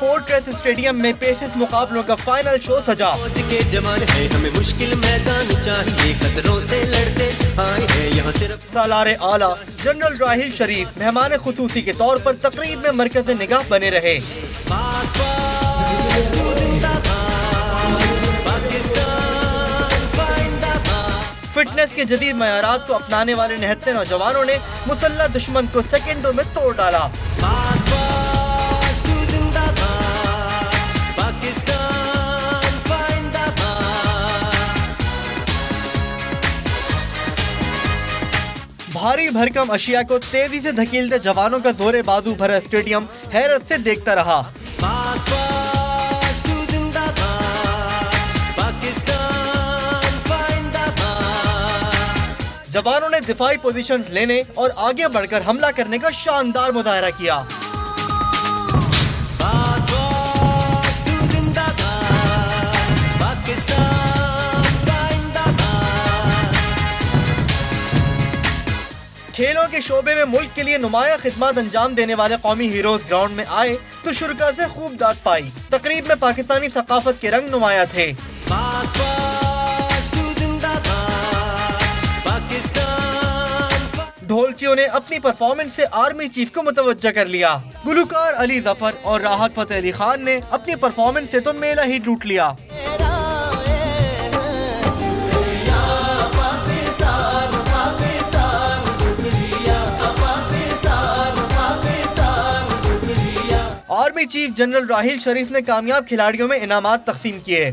Fortress stadium में पेशेस मुकाबलों का फाइनल शो सजा। हमें मुश्किल मैदान चाहिए, खतरों से लड़ते आए हैं यहाँ सिर्फ। सालारे आला जनरल राहिल शरीफ मेहमान खुसूसी के तौर पर तकरीब में मरकज़ निगाह बने रहे। फिटनेस के जदीद मयारात को अपनाने वाले 79 नौजवानों ने मुसल्लह दुश्मन को सेकंडों में तोड़ डाला। भारी भरकम अशिया को तेजी से धकेलते जवानों का जोरे बाजू भरा स्टेडियम हैरत से देखता रहा। जवानों ने दिफाई पोजीशंस लेने और आगे बढ़कर हमला करने का शानदार मुजाहरा किया। खेलों के शोबे में मुल्क के लिए नुमाया खिदमत अंजाम देने वाले कौमी हीरोज ग्राउंड में आए तो शुरका से खूब दाद पाई। तकरीब में पाकिस्तानी सकाफत के रंग नुमाया थे। ढोलचियों ने अपनी परफॉर्मेंस से आर्मी चीफ को मुतवज्जा कर लिया। गुलकार अली जफर और राहत फतेह अली खान ने अपनी परफॉर्मेंस से तो मेला ही लूट लिया। आर्मी चीफ जनरल राहिल शरीफ ने कामयाब खिलाड़ियों में इनामात तकसीम किए।